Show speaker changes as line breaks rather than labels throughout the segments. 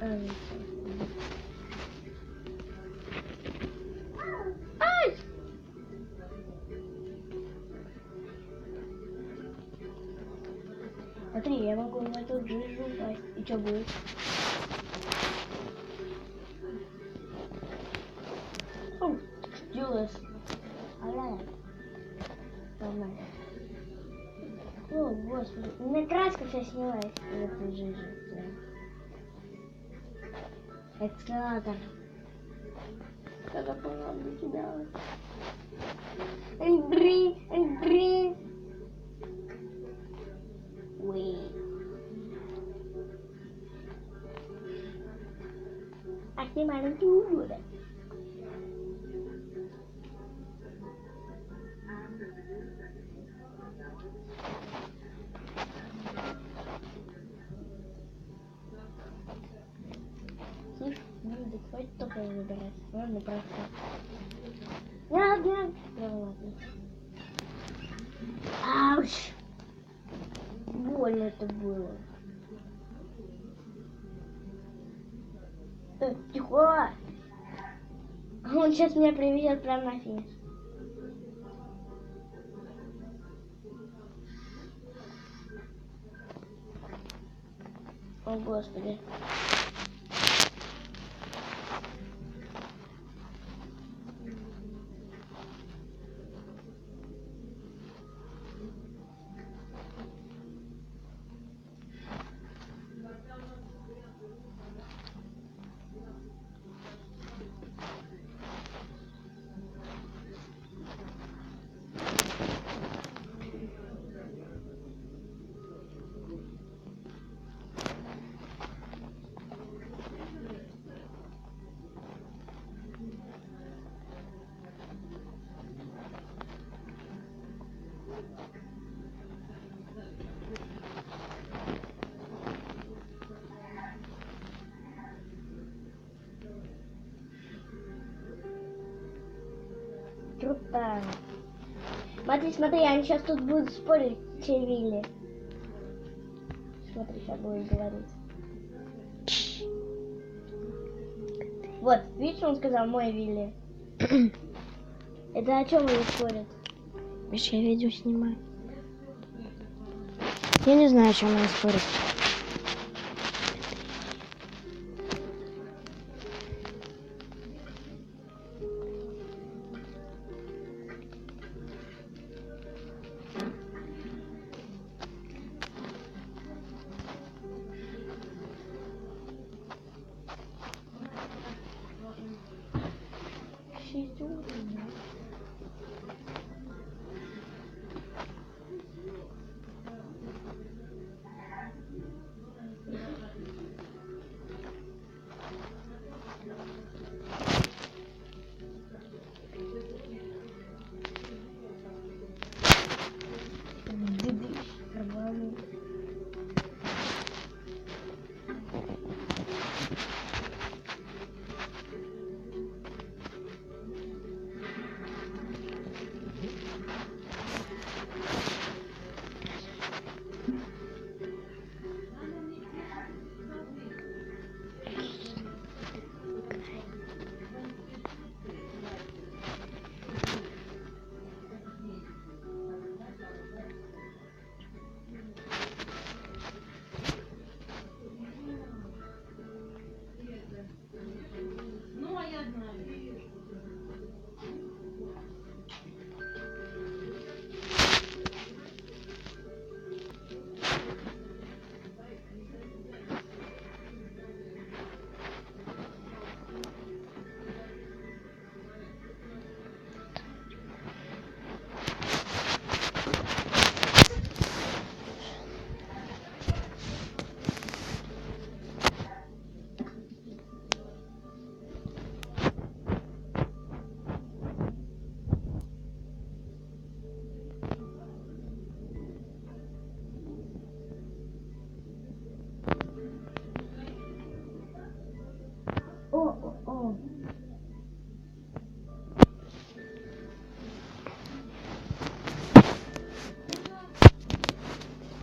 Ай! Смотри, я могу в эту жижу упасть. И что будет? Делаешь? Нормально. О, господи. У меня краска вся снялась из этой жижи. Эскалатор. Когда понадобится тебя. Андрей. Уи. А ты маленький ублюдок. Слышь, надо хватит только выбирать. Ладно, просто. Ладно. Ауч. Больно это было. Тихо. Он сейчас меня приведет прямо на финиш. О, господи. Круто. Смотри, они сейчас тут будут спорить, чей Вилли. Смотри, сейчас будет говорить. Вот, видишь, он сказал мой Вилли. Это о чем они спорят?
Видишь, я видео снимаю. Я не знаю, о чем они спорят.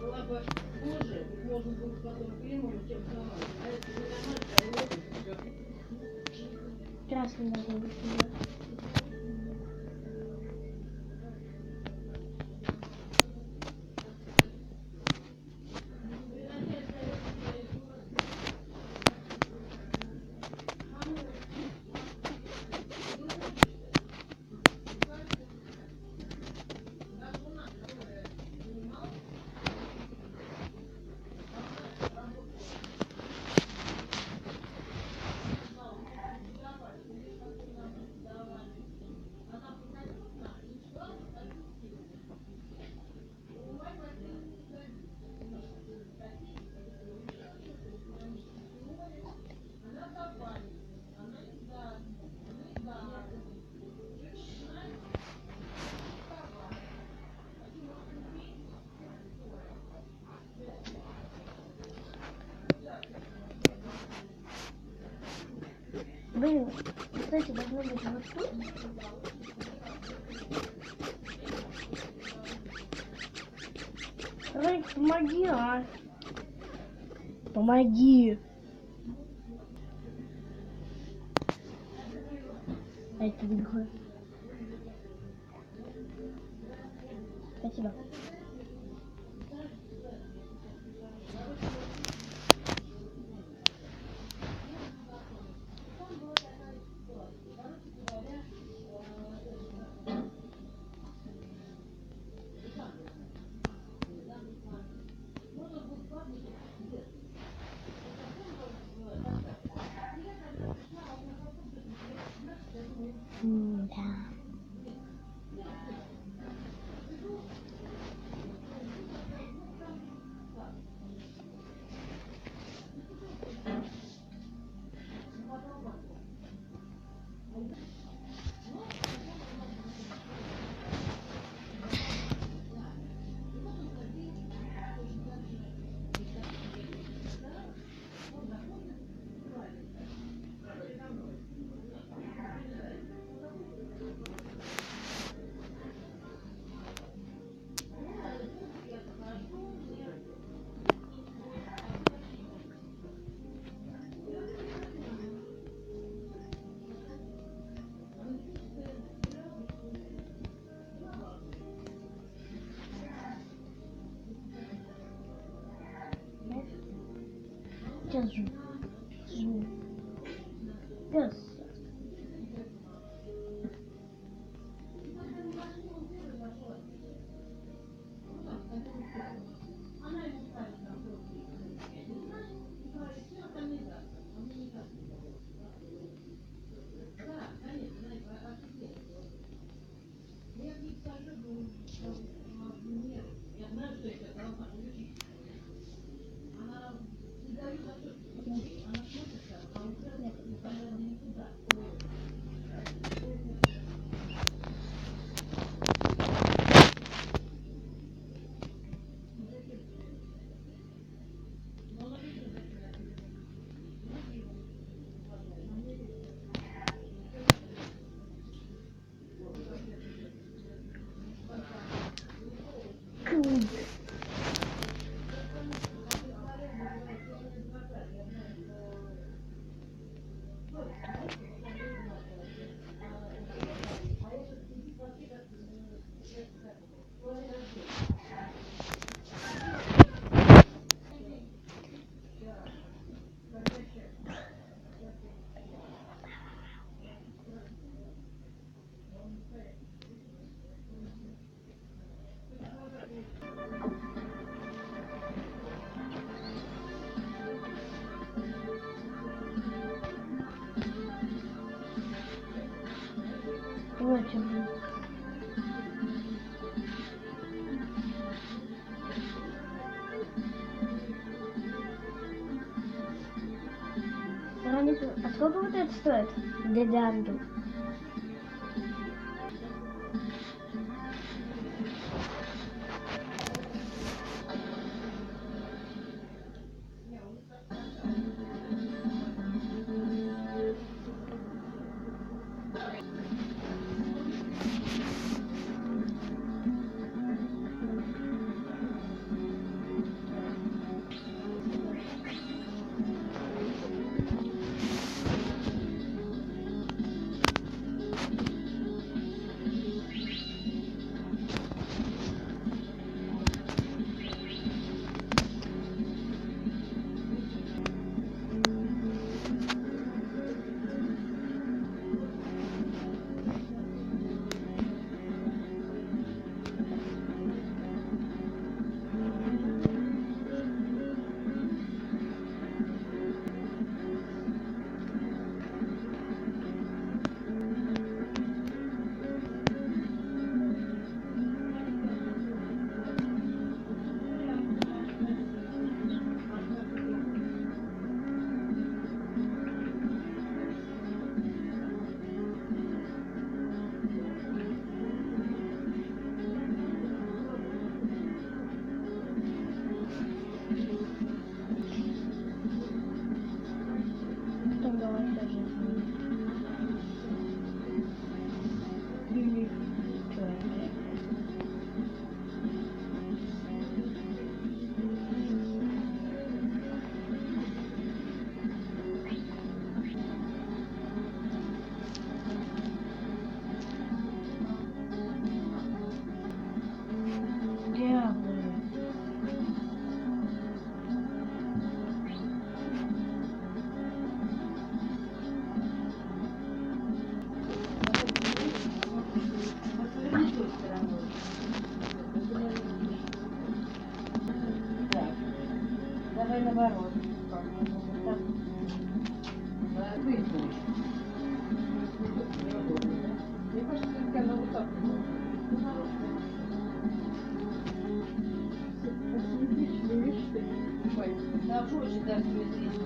Было бы хуже, можно было бы потом климовать, чем сломать. А это не нормально.
не должно быть сюда. Блин, кстати, должно быть вот тут. Рейк, помоги, а. Помоги. А это другое. Спасибо.
Да. Сейчас жу. Жу. Пес. Очень. А сколько вот это стоит? Деданду.
Да, выпустишь. Мне кажется, только она вот так асимметричные вещи такие. Да, очень даже симметрично.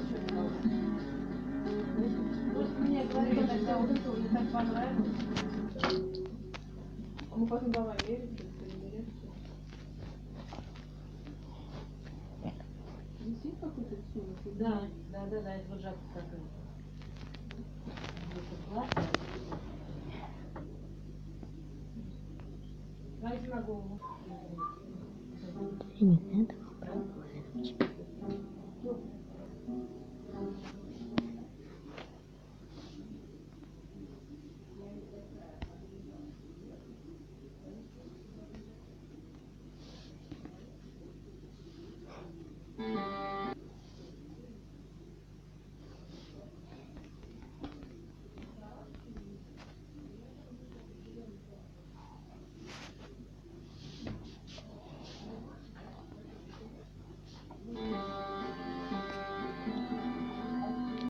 Просто мне говорили, тогда вот это мне так понравилось. А мы потом давай мерить, примерять. Висит какой-то рисунок? Да, это уже такой. Возьми на голову.
Не надо.